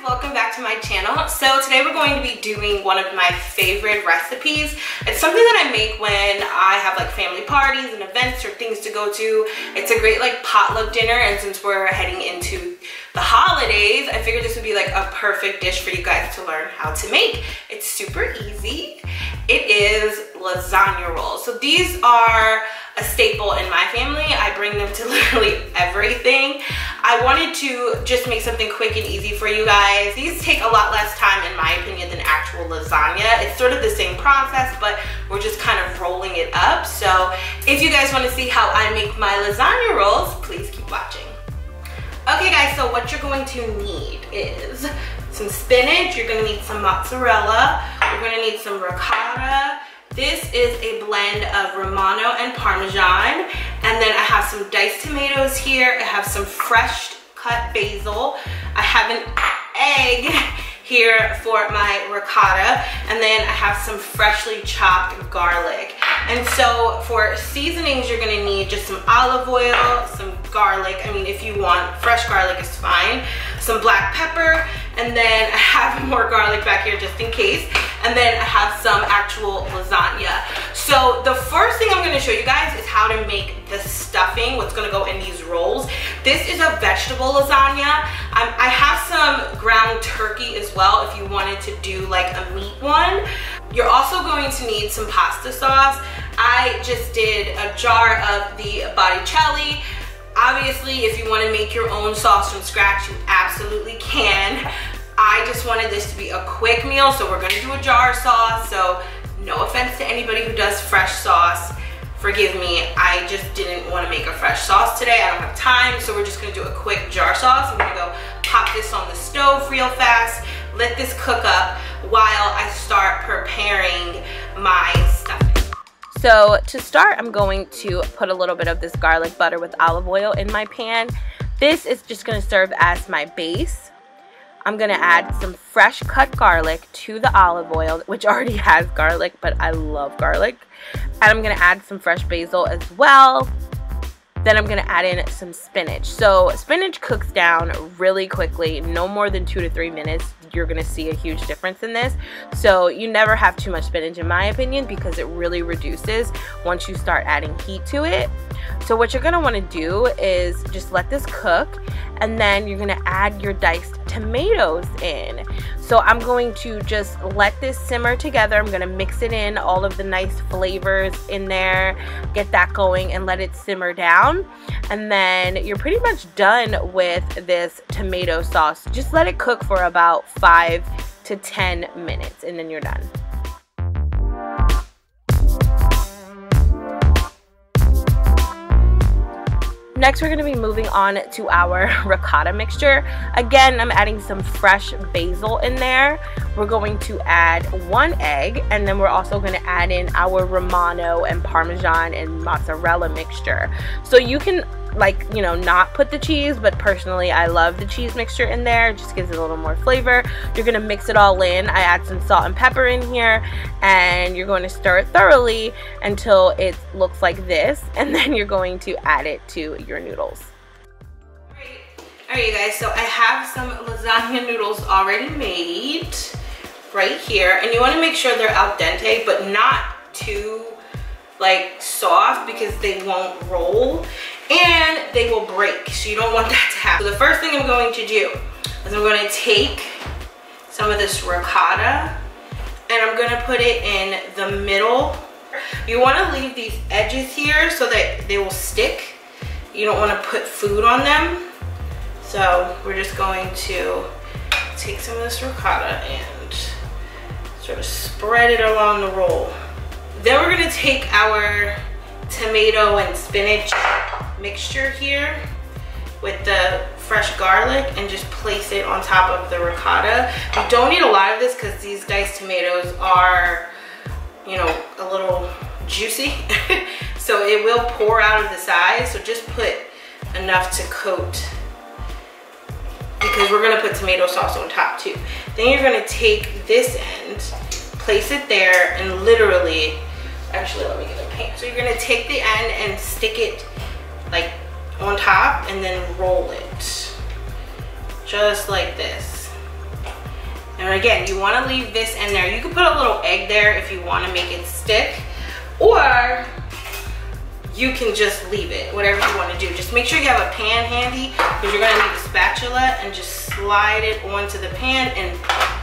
welcome back to my channel. So today we're going to be doing one of my favorite recipes. It's something that I make when I have like family parties and events or things to go to. It's a great like potluck dinner, and since we're heading into the holidays, I figured this would be like a perfect dish for you guys to learn how to make. It's super easy. It is lasagna rolls. So these are a staple in my family. I bring them to literally everything. I wanted to just make something quick and easy for you guys. These take a lot less time in my opinion than actual lasagna. It's sort of the same process, but we're just kind of rolling it up. So if you guys want to see how I make my lasagna rolls, please keep watching. Okay guys, so what you're going to need is some spinach, you're gonna need some mozzarella, you're gonna need some ricotta. This is a blend of Romano and Parmesan. And then I have some diced tomatoes here. I have some fresh cut basil. I have an egg here for my ricotta. And then I have some freshly chopped garlic. And so for seasonings, you're gonna need just some olive oil, some garlic. I mean, if you want, fresh garlic is fine. Some black pepper, and then I have more garlic back here just in case. And then I have some actual lasagna. So the first thing I'm gonna show you guys is how to make the stuffing, what's gonna go in these rolls. This is a vegetable lasagna. I have some ground turkey as well if you wanted to do like a meat one. You're also going to need some pasta sauce. I just did a jar of the botticelli. Obviously, if you want to make your own sauce from scratch, you absolutely can. I just wanted this to be a quick meal, so we're gonna do a jar sauce. So no offense to anybody who does fresh sauce. Forgive me, I just didn't want to make a fresh sauce today. I don't have time, so we're just gonna do a quick jar sauce. I'm gonna go pop this on the stove real fast, let this cook up while I start preparing my stuffing. So to start, I'm going to put a little bit of this garlic butter with olive oil in my pan. This is just gonna serve as my base. I'm gonna add some fresh cut garlic to the olive oil, which already has garlic, but I love garlic. And I'm gonna add some fresh basil as well. Then I'm gonna add in some spinach. So spinach cooks down really quickly, no more than 2 to 3 minutes. You're gonna see a huge difference in this. So you never have too much spinach in my opinion, because it really reduces once you start adding heat to it. So what you're gonna wanna do is just let this cook, and then you're gonna add your diced tomatoes in. So I'm going to just let this simmer together. I'm gonna mix it in, all of the nice flavors in there, get that going and let it simmer down. And then you're pretty much done with this tomato sauce. Just let it cook for about 5 to 10 minutes and then you're done. Next, we're going to be moving on to our ricotta mixture. Again, I'm adding some fresh basil in there. We're going to add 1 egg, and then we're also going to add in our Romano and Parmesan and mozzarella mixture. So you can, like, you know, not put the cheese, but personally I love the cheese mixture in there. It just gives it a little more flavor. You're going to mix it all in. I add some salt and pepper in here, and you're going to stir it thoroughly until it looks like this, and then you're going to add it to your noodles. Alright you guys, so I have some lasagna noodles already made right here, and you want to make sure they're al dente, but not too like soft, because they won't roll and they will break, so you don't want that to happen. So the first thing I'm going to do is I'm going to take some of this ricotta and I'm going to put it in the middle. You want to leave these edges here so that they will stick. You don't want to put food on them. So we're just going to take some of this ricotta and sort of spread it along the roll. Then we're going to take our tomato and spinach mixture here with the fresh garlic and just place it on top of the ricotta. You don't need a lot of this because these diced tomatoes are, you know, a little juicy. So it will pour out of the sides. So just put enough to coat, because we're gonna put tomato sauce on top too. Then you're gonna take this end, place it there, and literally, actually let me get a pan. So you're gonna take the end and stick it like on top and then roll it just like this. And again, you want to leave this in there. You can put a little egg there if you want to make it stick, or you can just leave it, whatever you want to do. Just make sure you have a pan handy, because you're going to need a spatula, and just slide it onto the pan and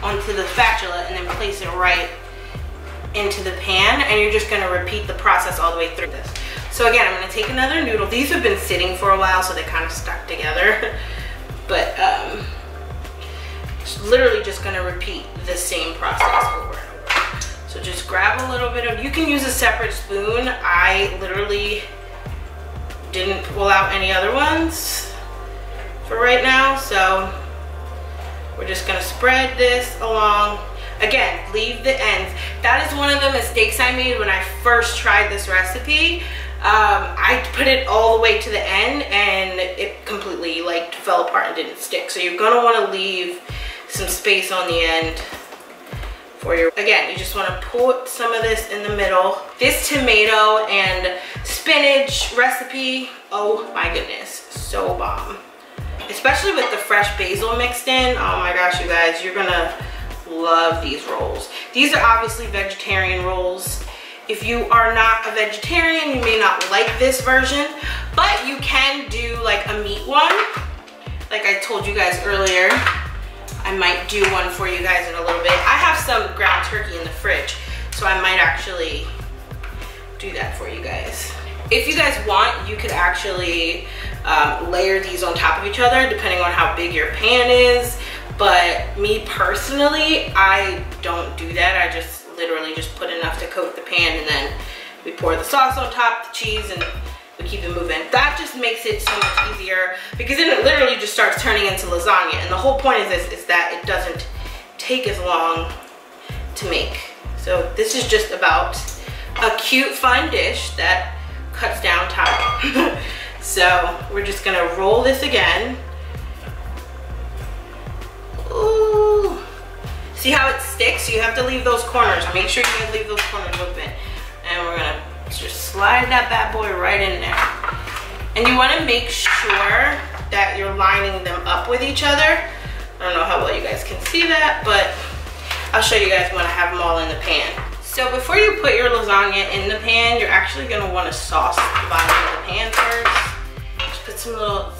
onto the spatula, and then place it right into the pan, and you're just going to repeat the process all the way through this. So again, I'm going to take another noodle. These have been sitting for a while, so they kind of stuck together. But it's literally just going to repeat the same process over and over. So just grab a little bit of, you can use a separate spoon. I literally didn't pull out any other ones for right now, so we're just going to spread this along. Again, leave the ends. That is one of the mistakes I made when I first tried this recipe. I put it all the way to the end, and it completely like fell apart and didn't stick. So you're gonna want to leave some space on the end for your, again, you just want to put some of this in the middle. This tomato and spinach recipe, oh my goodness, so bomb. Especially with the fresh basil mixed in. Oh my gosh, you guys, you're gonna love these rolls. These are obviously vegetarian rolls. If you are not a vegetarian, you may not like this version, but you can do like a meat one. Like I told you guys earlier, I might do one for you guys in a little bit. I have some ground turkey in the fridge, so I might actually do that for you guys. If you guys want, you could actually layer these on top of each other depending on how big your pan is. But me personally, I don't do that. I just literally just put enough to coat the pan, and then we pour the sauce on top, the cheese, and we keep it moving. That just makes it so much easier, because then it literally just starts turning into lasagna. And the whole point of this is that it doesn't take as long to make. So this is just about a cute, fun dish that cuts down time. So we're just gonna roll this again. Ooh. See how it sticks? You have to leave those corners. Make sure you leave those corners open. And we're gonna just slide that bad boy right in there. And you wanna make sure that you're lining them up with each other. I don't know how well you guys can see that, but I'll show you guys when I have them all in the pan. So before you put your lasagna in the pan, you're actually gonna wanna sauce the bottom of the pan first. Just put some little,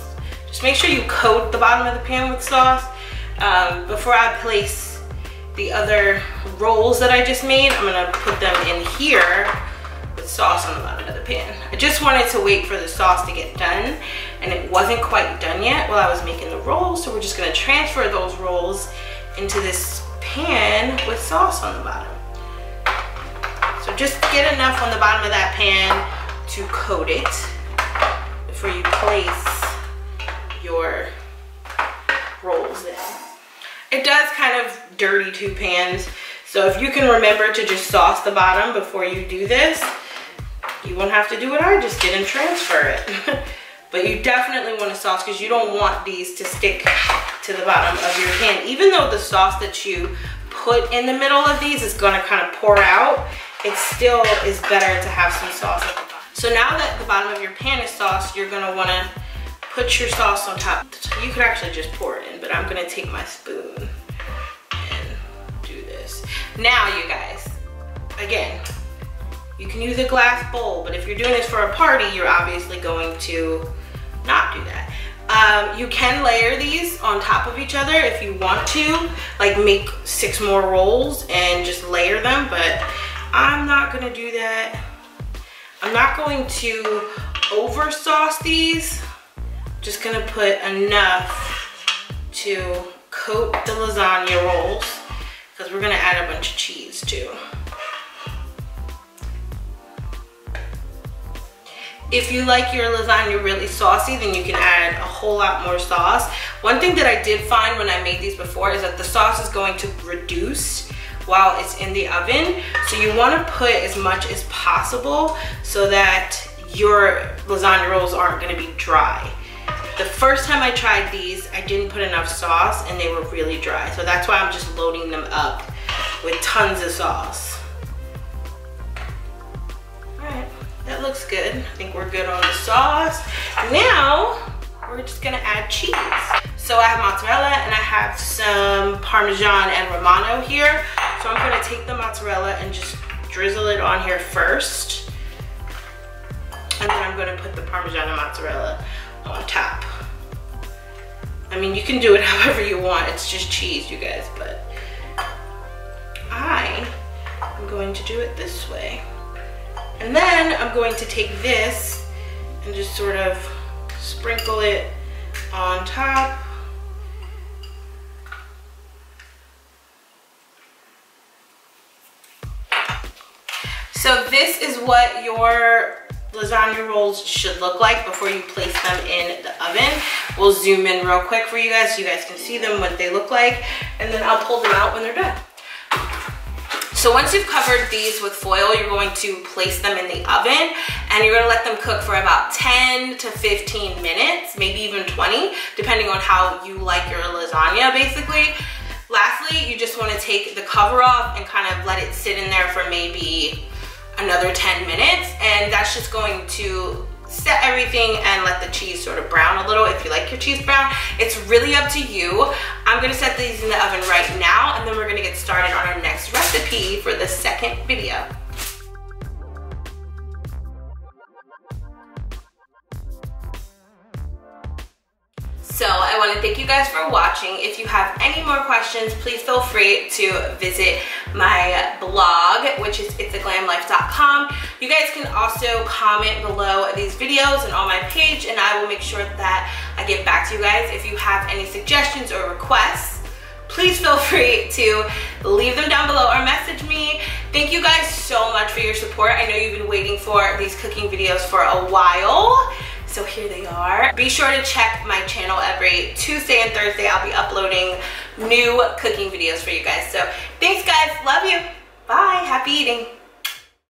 just make sure you coat the bottom of the pan with sauce. Before I place the other rolls that I just made, I'm gonna put them in here with sauce on the bottom of the pan. I just wanted to wait for the sauce to get done, and it wasn't quite done yet while I was making the rolls, so we're just gonna transfer those rolls into this pan with sauce on the bottom. So just get enough on the bottom of that pan to coat it before you place your rolls in. It does kind of dirty two pans, so if you can remember to just sauce the bottom before you do this, you won't have to do what I just did and transfer it. But you definitely want to sauce, because you don't want these to stick to the bottom of your pan. Even though the sauce that you put in the middle of these is going to kind of pour out, it still is better to have some sauce at the bottom. So now that the bottom of your pan is sauced, you're going to want to put your sauce on top. You could actually just pour it in, but I'm gonna take my spoon and do this. Now, you guys, again, you can use a glass bowl, but if you're doing this for a party, you're obviously going to not do that. You can layer these on top of each other if you want to, like make 6 more rolls and just layer them, but I'm not gonna do that. I'm not going to over sauce these. Just gonna put enough to coat the lasagna rolls, because we're gonna add a bunch of cheese too. If you like your lasagna really saucy, then you can add a whole lot more sauce. One thing that I did find when I made these before is that the sauce is going to reduce while it's in the oven. So you wanna put as much as possible so that your lasagna rolls aren't gonna be dry. The first time I tried these, I didn't put enough sauce and they were really dry. So that's why I'm just loading them up with tons of sauce. All right, that looks good. I think we're good on the sauce. Now, we're just gonna add cheese. So I have mozzarella and I have some Parmesan and Romano here. So I'm gonna take the mozzarella and just drizzle it on here first. And then I'm gonna put the Parmesan and mozzarella on top. I mean, you can do it however you want. It's just cheese, you guys, but I am going to do it this way. And then I'm going to take this and just sort of sprinkle it on top. So this is what your lasagna rolls should look like before you place them in the oven. We'll zoom in real quick for you guys so you guys can see them, what they look like, and then I'll pull them out when they're done. So once you've covered these with foil, you're going to place them in the oven and you're gonna let them cook for about 10 to 15 minutes, maybe even 20, depending on how you like your lasagna, basically. Lastly, you just wanna take the cover off and kind of let it sit in there for maybe another 10 minutes, and that's just going to set everything and let the cheese sort of brown a little if you like your cheese brown. It's really up to you. I'm gonna set these in the oven right now, and then we're gonna get started on our next recipe for the second video. So I want to thank you guys for watching. If you have any more questions, please feel free to visit my blog, which is itsaglamlife.com. You guys can also comment below these videos and on my page, and I will make sure that I get back to you guys. If you have any suggestions or requests, please feel free to leave them down below or message me. Thank you guys so much for your support. I know you've been waiting for these cooking videos for a while. So here they are. Be sure to check my channel every Tuesday and Thursday. I'll be uploading new cooking videos for you guys. So thanks guys, love you. Bye, happy eating.